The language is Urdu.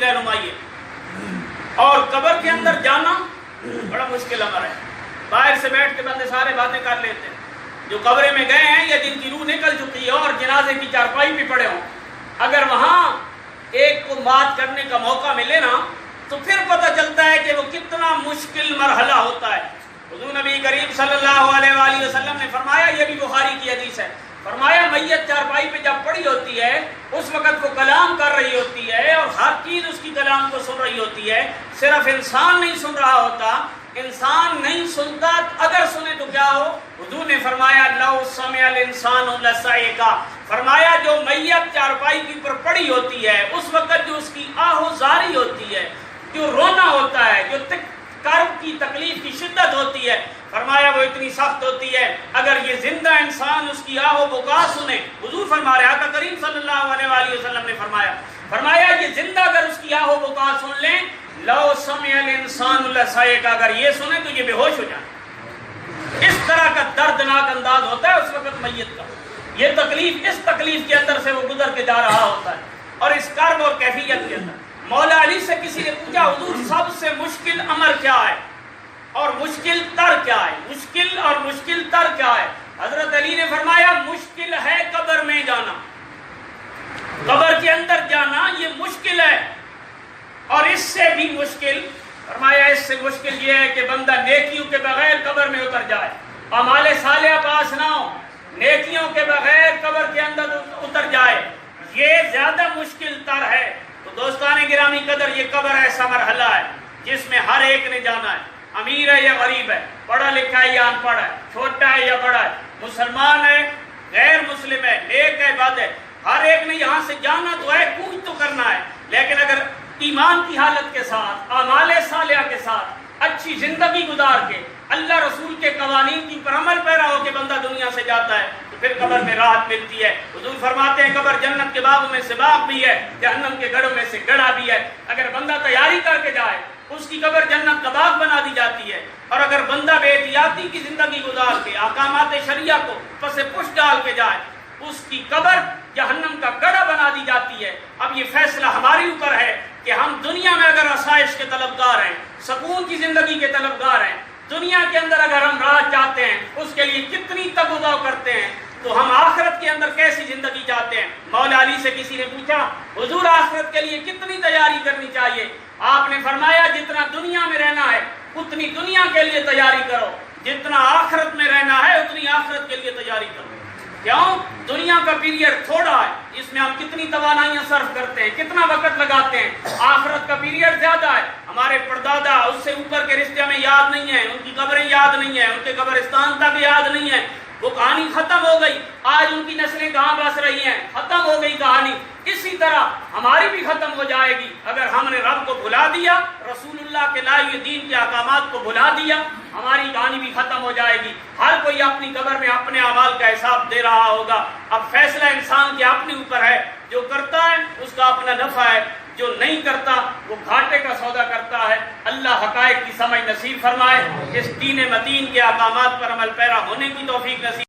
رہنمائی ہے. اور قبر کے اندر جانا بڑا مشکل امر ہے. باہر سے بیٹھ کے بندے سارے باتیں کر لیتے ہیں. جو قبریں میں گئے ہیں یا جن کی روح نکل چکی ہے اور جنازے کی چارپائی پہ پڑے ہوں، اگر وہاں ایک کو مات کرنے کا موقع ملے نا تو پھر پتہ چلتا ہے کہ وہ کتنا مشکل مرحلہ ہوتا ہے. حضور نبی کریم صلی اللہ علیہ وآلہ وسلم نے فرمایا، یہ بھی بخاری کی حدیث ہے، فرمایا میت چارپائی پہ جب پڑی ہوتی ہے اس وقت وہ کلام کر رہی ہوتی ہے اور ہر چیز اس کی کلام کو سن رہی ہوتی ہے. صرف انسان نہیں سن رہا ہوتا. انسان نہیں سنتا، اگر سنے تو کیا ہو؟ حضور نے فرمایا لو سمع الانسان لصعق، فرمایا جو میت چارپائی کی پر پڑی ہوتی ہے اس وقت جو اس کی آہوزاری ہوتی ہے، جو رونا ہوتا ہے، جو کرب کی تکلیف کی شدت ہوتی ہے، فرمایا وہ اتنی سخت ہوتی ہے اگر یہ زندہ انسان اس کی آہ و بکا سنے. حضور فرما رہے، آقا کریم صلی اللہ علیہ وآلہ وسلم نے فرمایا یہ زندہ اگر اس کی آہ و بکا سن لیں، لو سمع الانسان لصعق، اگر یہ سنے تو یہ بے ہوش ہو جائے. اس طرح کا دردناک انداز ہوتا ہے اس وقت میت کا. یہ تکلیف، اس تکلیف کے اندر سے وہ گزر کے جا رہا ہوتا ہے. اور اس کرب اور کیفیت کے اندر مولا علی سے کسی نے پوچھا، حضور سب سے مشکل امر کیا ہے اور مشکل تر کیا ہے؟ مشکل اور مشکل تر کیا ہے؟ حضرت علی نے فرمایا مشکل ہے قبر میں جانا، قبر کے اندر جانا یہ مشکل ہے. اور اس سے بھی مشکل، فرمایا اس سے مشکل یہ ہے کہ بندہ نیکیوں کے بغیر قبر میں اتر جائے، اعمال صالحہ پاس نہ ہو، نیکیوں کے بغیر قبر کے اندر اتر جائے، یہ زیادہ مشکل تر ہے. تو دوستان گرامی قدر، یہ قبر ایسا مرحلہ ہے جس میں ہر ایک نے جانا ہے. امیر ہے یا غریب ہے، پڑھا لکھا ہے یا ان پڑھ ہے، چھوٹا ہے یا بڑا ہے، مسلمان ہے غیر مسلم ہے، نیک ہے بد ہے، ہر ایک نے یہاں سے جانا تو ہے، کچھ تو کرنا ہے. لیکن اگر ایمان کی حالت کے ساتھ، اعمال صالحہ کے ساتھ اچھی زندگی گزار کے اللہ رسول کے قوانین کی پر عمل پیرا ہو کے بندہ دنیا سے جاتا ہے تو پھر قبر میں راحت ملتی ہے. حضور فرماتے ہیں قبر جنت کے باغوں میں سے باغ بھی ہے، جہنم کے گڑھوں میں سے گڑھا بھی ہے. اگر بندہ تیاری کر کے جائے اس کی قبر جنت کا باغ بنا دی جاتی ہے. اور اگر بندہ بے احتیاطی کی زندگی گزار کے احکامات شریعہ کو پس پش ڈال کے جائے اس کی قبر جہنم کا گڑھا بنا دی جاتی ہے. اب یہ فیصلہ ہمارے اوپر ہے کہ ہم دنیا میں اگر آسائش کے طلبگار ہیں، سکون کی زندگی کے طلبگار ہیں، دنیا کے اندر اگر ہم راحت چاہتے ہیں، اس کے لیے کتنی تگ و دو کرتے ہیں، تو ہم آخرت کے اندر کیسی زندگی چاہتے ہیں؟ مولا علی سے کسی نے پوچھا، حضور آخرت کے لیے کتنی تیاری کرنی چاہیے؟ آپ نے فرمایا جتنا دنیا میں رہنا ہے اتنی دنیا کے لیے تیاری کرو، جتنا آخرت میں رہنا ہے اتنی آخرت کے لیے تیاری کرو. کیوں؟ دنیا کا پیریڈ تھوڑا ہے، اس میں ہم کتنی توانائیاں صرف کرتے ہیں، کتنا وقت لگاتے ہیں. آخرت کا پیریڈ زیادہ ہے. ہمارے پردادا اس سے اوپر کے رشتے ہمیں یاد نہیں ہیں، ان کی قبریں یاد نہیں ہیں، ان کے قبرستان تک یاد نہیں ہے. وہ کہانی ختم ہو گئی، آج ان کی نسلیں کہاں بس رہی ہیں، ختم ہو گئی کہانی. اسی طرح ہماری بھی ختم ہو جائے گی اگر ہم نے رب کو بھلا دیا، رسول اللہ کے لائے ہوئے دین کے احکامات کو بھلا دیا، ہماری کہانی بھی ختم ہو جائے گی. ہر کوئی اپنی قبر میں اپنے اعمال کا حساب دے رہا ہوگا. اب فیصلہ انسان کے اپنے اوپر ہے، جو کرتا ہے اس کا اپنا نفع ہے، جو نہیں کرتا وہ گھاٹے کا سودا کرتا ہے. اللہ حقائق کی سمجھ نصیب فرمائے، اس دین متین کے احکامات پر عمل پیرا ہونے کی توفیق نصیب